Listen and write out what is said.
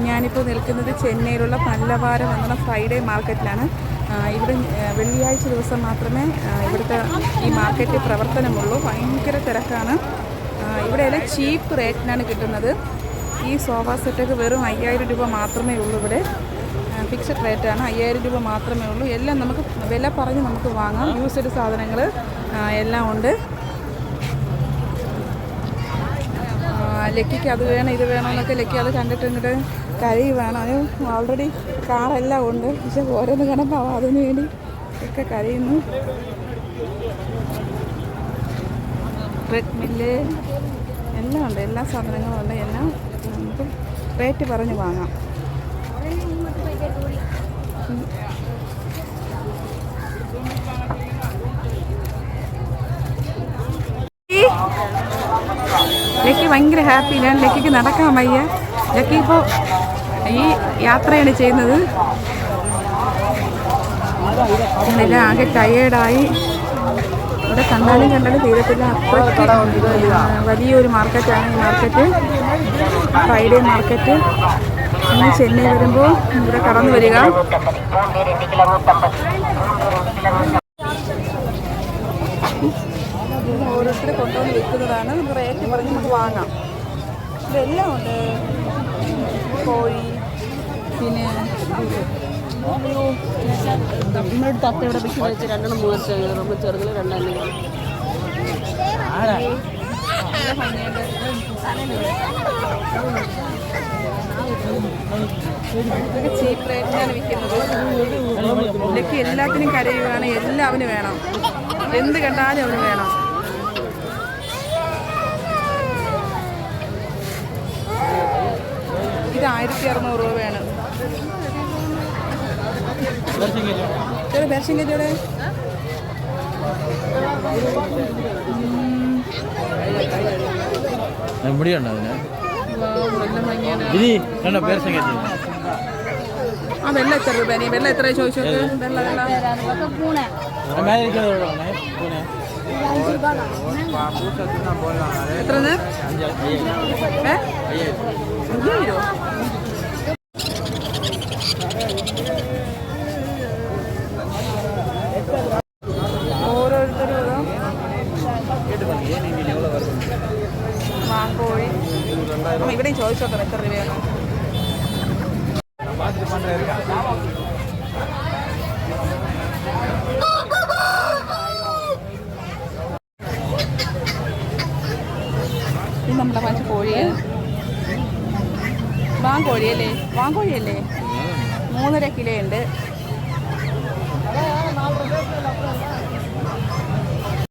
ഞാനിപ്പോൾ നിൽക്കുന്നത് ചെന്നൈയിലുള്ള പല്ലവാരം എന്ന ഫ്രൈഡേ മാർക്കറ്റിലാണ്. ഇവിടെ വെള്ളിയാഴ്ച ദിവസം മാത്രമേ ഇവിടുത്തെ ഈ മാർക്കറ്റ് പ്രവർത്തനമുള്ളൂ. ഭയങ്കര തിരക്കാണ്. ഇവിടെ എല്ലാം ചീപ്പ് റേറ്റിനാണ് കിട്ടുന്നത്. ഈ സോഫ സെറ്റൊക്കെ വെറും 5000 രൂപ മാത്രമേ ഉള്ളൂ. ഇവിടെ ഫിക്സഡ് റേറ്റാണ്, 5000 രൂപ മാത്രമേ ഉള്ളൂ. എല്ലാം നമുക്ക് വില പറഞ്ഞ് നമുക്ക് വാങ്ങാം. യൂസ്ഡ് സാധനങ്ങൾ എല്ലാം ഉണ്ട്. ലക്കിക്ക് അത് വേണം ഇത് വേണമെന്നൊക്കെ ലക്കി അത് കണ്ടിട്ട് ഇങ്ങോട്ട് കരയുവാണ്. അതിന് ഓൾറെഡി കാറെല്ലാം ഉണ്ട്, പക്ഷെ ഓരോന്ന് കാണുമ്പോൾ അതിന് വേണ്ടി ഒക്കെ കരയുന്നു. ട്രെഡ്മില്ല് എല്ലാം ഉണ്ട്, എല്ലാ സാധനങ്ങളും ഉണ്ട്. എല്ലാം നമുക്ക് റേറ്റ് പറഞ്ഞ് വാങ്ങാം. ലക്കി ഭയങ്കര ഹാപ്പിയിലാണ്. ലക്കിക്ക് നടക്കാൻ വയ്യ. ലക്കി ഇപ്പോൾ ഈ യാത്രയാണ് ചെയ്യുന്നത്. ഞങ്ങളെല്ലാം ആകെ ടയേർഡായി. ഇവിടെ കണ്ടാലും തീരത്തില്ല. അത്രയ്ക്ക് വലിയൊരു മാർക്കറ്റാണ് ഈ മാർക്കറ്റ്, ഫ്രൈഡേ മാർക്കറ്റ്. ഇന്ന് ചെന്നൈ വരുമ്പോൾ ഇവിടെ കടന്നു വരിക. ഓരോരുത്തരെ കൊണ്ടുവന്ന് വിൽക്കുന്നതാണ്. റേറ്റ് പറഞ്ഞ് നമുക്ക് വാങ്ങാം. ഇതെല്ലാം ഉണ്ട്. കോഴി, പിന്നെ നമ്മുടെ തത്തയുടെ പിക്ക് വെച്ച് 2 3 നമ്മൾ ചെറുതിൽ 2 ഇതൊക്കെ ചീപ്പ് റേറ്റിനാണ് വിൽക്കുന്നത്. ഇതൊക്കെ എല്ലാത്തിനും കരയുകയാണ്. എല്ലാം അവന് വേണം, എന്ത് കണ്ടാലും അവന് വേണം. ഇത് 1600 രൂപയാണ്. ബേർഷിങ്കോടെ ആ വെള്ളം എത്ര രൂപ? നീ വെള്ളം എത്ര ചോദിച്ചു? വെള്ളം എത്ര? 5000. ഓരോരുത്തരും മാങ്കോഴി. ഇവിടെയും ചോദിച്ചോക്കാം എത്ര രൂപയാണ്. ഇത് നമ്മുടെ പച്ച കോഴിയാണ്. വാങ്കോഴിയല്ലേ 3.5 കിലോ ഉണ്ട്.